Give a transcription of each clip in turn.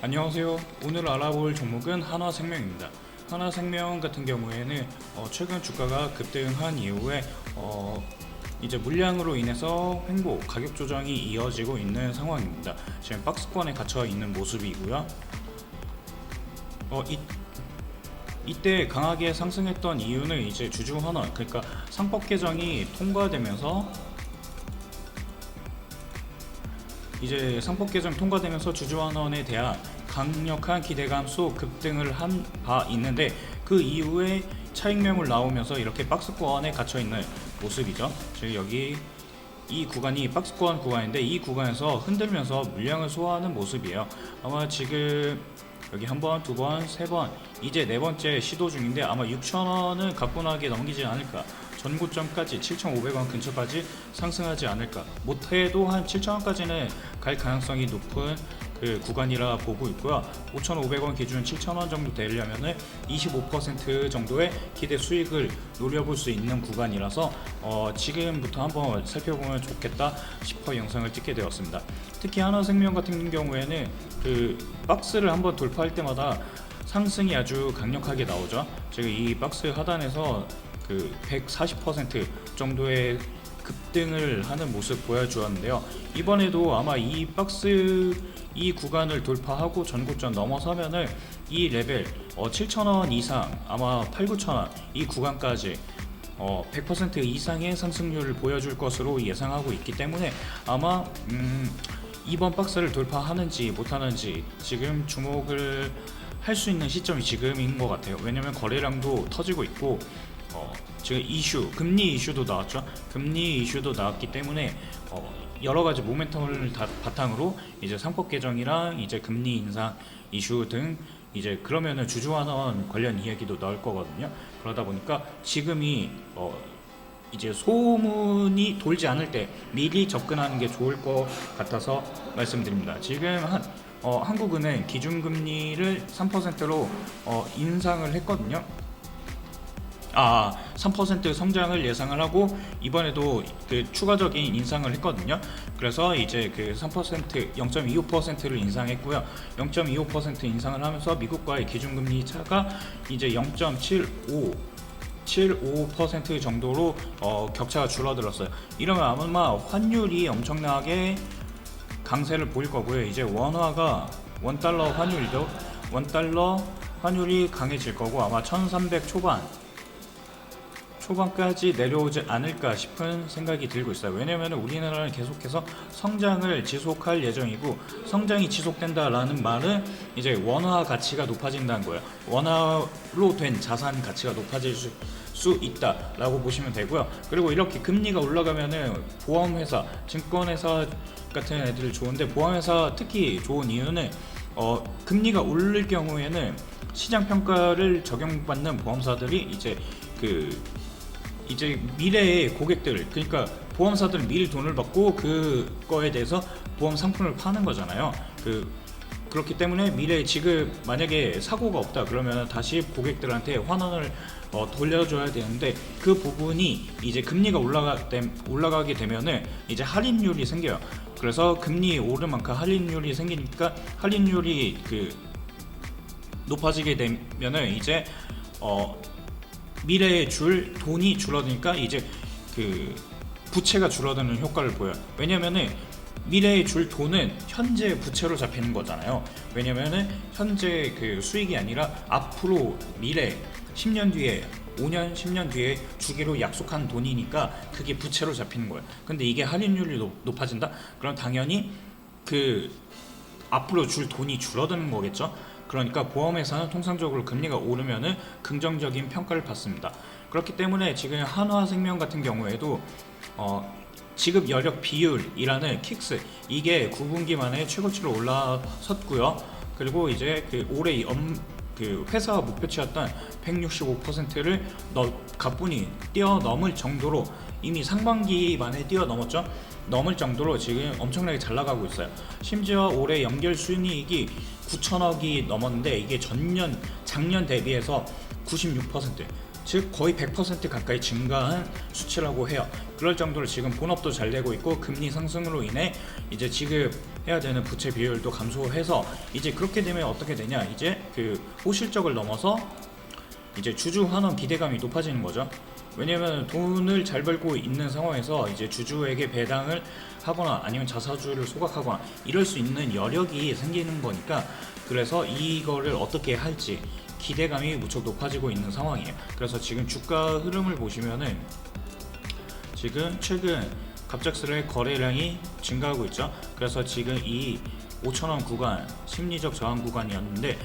안녕하세요. 오늘 알아볼 종목은 한화생명입니다. 한화생명 같은 경우에는 최근 주가가 급등한 이후에 이제 물량으로 인해서 횡보, 가격 조정이 이어지고 있는 상황입니다. 지금 박스권에 갇혀 있는 모습이고요. 이때 강하게 상승했던 이유는 이제 주주환원, 그러니까 상법 개정이 통과되면서 이제 상법 개정 통과되면서 주주환원에 대한 강력한 기대감 속 급등을 한 바 있는데, 그 이후에 차익 매물 나오면서 이렇게 박스권에 갇혀 있는 모습이죠. 지금 여기 이 구간이 박스권 구간인데, 이 구간에서 흔들면서 물량을 소화하는 모습이에요. 아마 지금 여기 한 번, 두 번, 세 번, 이제 네 번째 시도 중인데 아마 6,000원은 가뿐하게 넘기지 않을까. 전고점까지 7,500원 근처까지 상승하지 않을까. 못해도 한 7,000원까지는 갈 가능성이 높은 그 구간이라 보고 있고요. 5,500원 기준 7,000원 정도 되려면은 25% 정도의 기대 수익을 노려볼 수 있는 구간이라서 지금부터 한번 살펴보면 좋겠다 싶어 영상을 찍게 되었습니다. 특히 한화생명 같은 경우에는 그 박스를 한번 돌파할 때마다 상승이 아주 강력하게 나오죠. 지금 이 박스 하단에서 그 140% 정도의 급등을 하는 모습 보여주었는데요. 이번에도 아마 이 박스 이 구간을 돌파하고 전고점 넘어서면은 이 레벨 7,000원 이상, 아마 8, 9,000원 이 구간까지 100% 이상의 상승률을 보여줄 것으로 예상하고 있기 때문에 아마 이번 박스를 돌파하는지 못하는지 지금 주목을 할 수 있는 시점이 지금인 것 같아요. 왜냐면 거래량도 터지고 있고 지금 금리 이슈도 나왔죠. 금리 이슈도 나왔기 때문에 여러 가지 모멘텀을 바탕으로 이제 상법 개정이랑 이제 금리 인상 이슈 등 이제 그러면은 주주환원 관련 이야기도 나올 거거든요. 그러다 보니까 지금이 이제 소문이 돌지 않을 때 미리 접근하는 게 좋을 것 같아서 말씀드립니다. 지금 한국은행 기준금리를 3%로 인상을 했거든요. 3% 성장을 예상을 하고 이번에도 그 추가적인 인상을 했거든요. 그래서 이제 그 3% 0.25%를 인상했고요. 0.25% 인상을 하면서 미국과의 기준금리 차가 이제 0.75% 정도로 격차가 줄어들었어요. 이러면 아마 환율이 엄청나게 강세를 보일 거고요. 이제 원달러 환율이죠. 원달러 환율이 강해질 거고 아마 1300 초반까지 내려오지 않을까 싶은 생각이 들고 있어요. 왜냐면 우리나라는 계속해서 성장을 지속할 예정이고, 성장이 지속된다라는 말은 이제 원화 가치가 높아진다는 거예요. 원화로 된 자산 가치가 높아질 수 있다라고 보시면 되고요. 그리고 이렇게 금리가 올라가면은 보험회사, 증권회사 같은 애들 좋은데, 보험회사 특히 좋은 이유는 금리가 오를 경우에는 시장 평가를 적용받는 보험사들이 이제 미래의 고객들, 그러니까 보험사들은 미리 돈을 받고 그거에 대해서 보험 상품을 파는 거잖아요. 그렇기 때문에 미래에 지금 만약에 사고가 없다 그러면 다시 고객들한테 환원을 돌려줘야 되는데, 그 부분이 이제 금리가 올라가게 되면은 이제 할인율이 생겨요. 그래서 금리 오른 만큼 할인율이 생기니까 할인율이 높아지게 되면은 이제 미래에 줄 돈이 줄어드니까 이제 부채가 줄어드는 효과를 보여요. 왜냐면은 미래에 줄 돈은 현재 부채로 잡히는 거잖아요. 왜냐면은 현재 수익이 아니라 앞으로 미래 10년 뒤에 5년, 10년 뒤에 주기로 약속한 돈이니까 그게 부채로 잡히는 거예요. 근데 이게 할인율이 높아진다? 그럼 당연히 앞으로 줄 돈이 줄어드는 거겠죠. 그러니까 보험회사는 통상적으로 금리가 오르면은 긍정적인 평가를 받습니다. 그렇기 때문에 지금 한화생명 같은 경우에도 지급 여력 비율이라는 킥스, 이게 9분기 만에 최고치로 올라섰고요. 그리고 이제 올해 회사가 목표치였던 165%를 가뿐히 뛰어넘을 정도로, 이미 상반기 만에 뛰어넘었죠. 넘을 정도로 지금 엄청나게 잘 나가고 있어요. 심지어 올해 연결 순이익이 9천억이 넘었는데 이게 작년 대비해서 96%, 즉 거의 100% 가까이 증가한 수치라고 해요. 그럴 정도로 지금 본업도 잘 되고 있고 금리 상승으로 인해 이제 지급해야 되는 부채 비율도 감소해서 이제 그렇게 되면 어떻게 되냐, 이제 그 호실적을 넘어서 이제 주주 환원 기대감이 높아지는 거죠. 왜냐면 돈을 잘 벌고 있는 상황에서 이제 주주에게 배당을 하거나 아니면 자사주를 소각하거나 이럴 수 있는 여력이 생기는 거니까, 그래서 이거를 어떻게 할지 기대감이 무척 높아지고 있는 상황이에요. 그래서 지금 주가 흐름을 보시면은 지금 최근 갑작스레 거래량이 증가하고 있죠. 그래서 지금 이 5,000원 구간 심리적 저항 구간이었는데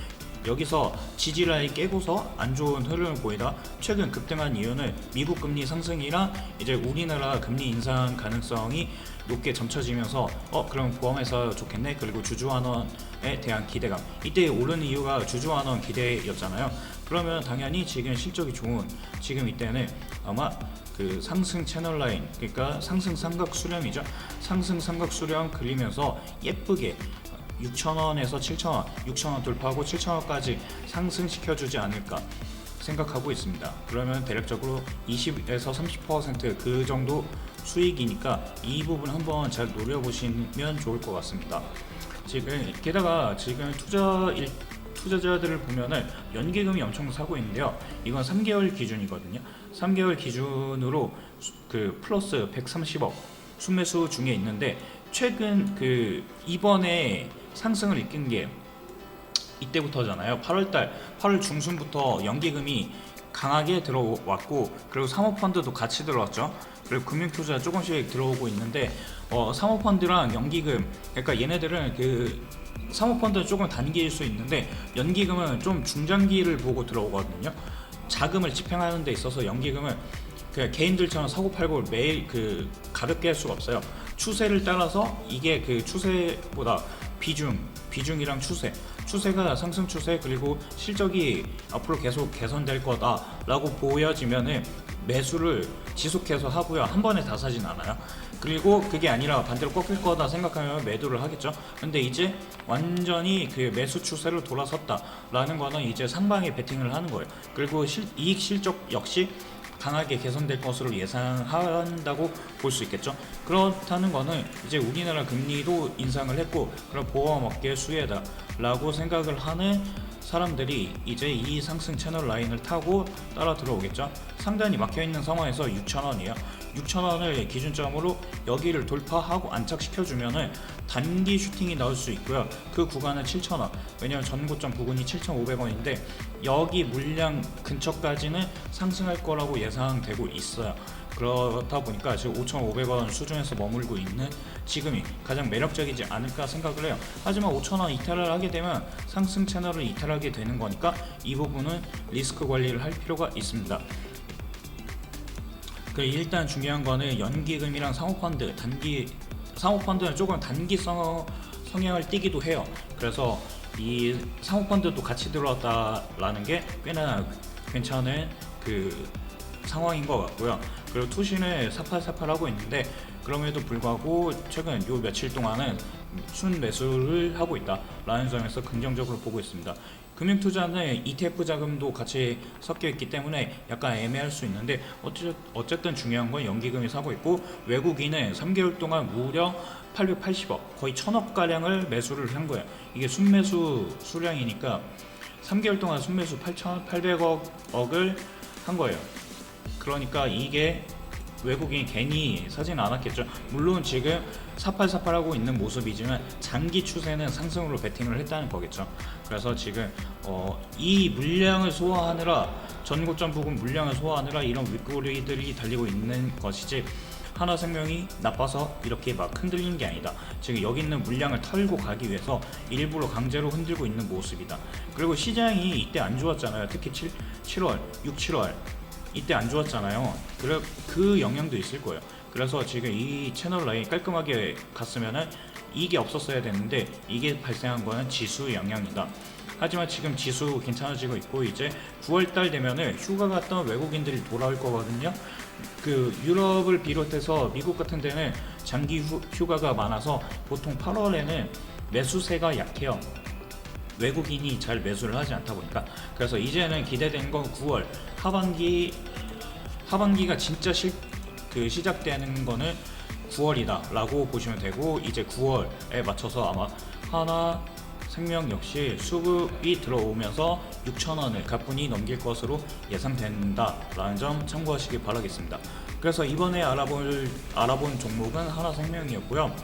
여기서 지지라인 깨고서 안 좋은 흐름을 보이다 최근 급등한 이유는 미국 금리 상승이랑 이제 우리나라 금리 인상 가능성이 높게 점쳐지면서 그럼 보험회사 좋겠네, 그리고 주주환원에 대한 기대감, 이때 오르는 이유가 주주환원 기대였잖아요. 그러면 당연히 지금 실적이 좋은 지금 이때는 아마 그 상승 채널 라인, 그러니까 상승 삼각 수렴이죠. 상승 삼각 수렴 그리면서 예쁘게 6,000원에서 7,000원, 6,000원 돌파하고 7,000원까지 상승시켜주지 않을까 생각하고 있습니다. 그러면 대략적으로 20에서 30% 정도 수익이니까 이 부분 한번 잘 노려보시면 좋을 것 같습니다. 지금 게다가 지금 투자자들을 보면은 연기금이 엄청 사고 있는데요. 이건 3개월 기준이거든요. 3개월 기준으로 그 플러스 130억 순매수 중에 있는데, 최근 그 이번에 상승을 이끈 게 이때부터잖아요. 8월 중순부터 연기금이 강하게 들어왔고, 그리고 사모펀드도 같이 들어왔죠. 그리고 금융투자 조금씩 들어오고 있는데 사모펀드랑 연기금, 그러니까 얘네들은 그 사모펀드는 조금 단기일 수 있는데 연기금은 좀 중장기를 보고 들어오거든요. 자금을 집행하는 데 있어서 연기금은 그냥 개인들처럼 사고 팔고 매일 그 가볍게 할 수가 없어요. 추세를 따라서 이게 그 추세보다 비중이랑 추세가 상승 추세, 그리고 실적이 앞으로 계속 개선될 거다라고 보여지면은 매수를 지속해서 하고요. 한 번에 다 사진 않아요. 그리고 그게 아니라 반대로 꺾일 거다 생각하면 매도를 하겠죠. 근데 이제 완전히 그 매수 추세로 돌아섰다라는 거는 이제 상방에 베팅을 하는 거예요. 그리고 이익 실적 역시 강하게 개선될 것으로 예상한다고 볼 수 있겠죠. 그렇다는 거는 이제 우리나라 금리도 인상을 했고, 그럼 보험업계 수혜다 라고 생각을 하는 사람들이 이제 이 상승 채널 라인을 타고 따라 들어오겠죠. 상단이 막혀있는 상황에서 6,000원이에요 6,000원을 기준점으로 여기를 돌파하고 안착시켜주면은 단기 슈팅이 나올 수 있고요. 그 구간은 7,000원, 왜냐면 전고점 부근이 7,500원인데 여기 물량 근처까지는 상승할 거라고 예상되고 있어요. 그렇다 보니까 지금 5,500원 수준에서 머물고 있는 지금이 가장 매력적이지 않을까 생각을 해요. 하지만 5,000원 이탈을 하게 되면 상승 채널을 이탈하게 되는 거니까 이 부분은 리스크 관리를 할 필요가 있습니다. 일단 중요한 거는 연기금이랑 사모펀드, 사모펀드는 조금 단기 성향을 띠기도 해요. 그래서 이 사모펀드도 같이 들어왔다라는 게 꽤나 괜찮은 그 상황인 것 같고요. 그리고 투신을 사팔사팔하고 있는데 그럼에도 불구하고 최근 요 며칠 동안은 순 매수를 하고 있다라는 점에서 긍정적으로 보고 있습니다. 금융투자는 ETF 자금도 같이 섞여 있기 때문에 약간 애매할 수 있는데 어쨌든 중요한 건 연기금이 사고 있고, 외국인은 3개월 동안 무려 880억, 거의 1,000억 가량을 매수를 한 거예요. 이게 순매수 수량이니까 3개월 동안 순매수 8,800억을 한 거예요. 그러니까 이게 외국인이 괜히 사진 않았겠죠. 물론 지금 사팔사팔하고 있는 모습이지만 장기 추세는 상승으로 베팅을 했다는 거겠죠. 그래서 지금 이 물량을 소화하느라, 전고점 부근 물량을 소화하느라 이런 윗꼬리들이 달리고 있는 것이지 하나생명이 나빠서 이렇게 막 흔들리는 게 아니다. 지금 여기 있는 물량을 털고 가기 위해서 일부러 강제로 흔들고 있는 모습이다. 그리고 시장이 이때 안 좋았잖아요. 특히 7월, 6, 7월 이때 안 좋았잖아요. 그 영향도 있을 거예요. 그래서 지금 이 채널 라인이 깔끔하게 갔으면은 이게 없었어야 되는데 이게 발생한 거는 지수 영향이다. 하지만 지금 지수 괜찮아지고 있고 이제 9월달 되면은 휴가 갔던 외국인들이 돌아올 거거든요. 그 유럽을 비롯해서 미국 같은 데는 장기 휴가가 많아서 보통 8월에는 매수세가 약해요. 외국인이 잘 매수를 하지 않다 보니까. 그래서 이제는 기대되는 건 9월 하반기가 진짜 시작되는 거는 9월이다 라고 보시면 되고, 이제 9월에 맞춰서 아마 하나생명 역시 수급이 들어오면서 6,000원을 가뿐히 넘길 것으로 예상된다 라는 점 참고하시기 바라겠습니다. 그래서 이번에 알아본 종목은 하나생명이었고요.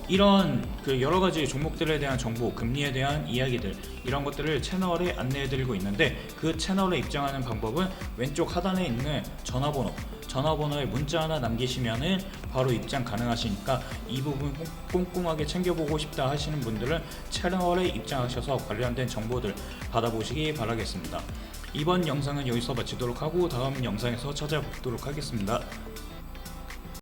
이런 여러 가지 종목들에 대한 정보, 금리에 대한 이야기들, 이런 것들을 채널에 안내해드리고 있는데, 그 채널에 입장하는 방법은 왼쪽 하단에 있는 전화번호에 문자 하나 남기시면은 바로 입장 가능하시니까, 이 부분 꼼꼼하게 챙겨보고 싶다 하시는 분들은 채널에 입장하셔서 관련된 정보들 받아보시기 바라겠습니다. 이번 영상은 여기서 마치도록 하고 다음 영상에서 찾아뵙도록 하겠습니다.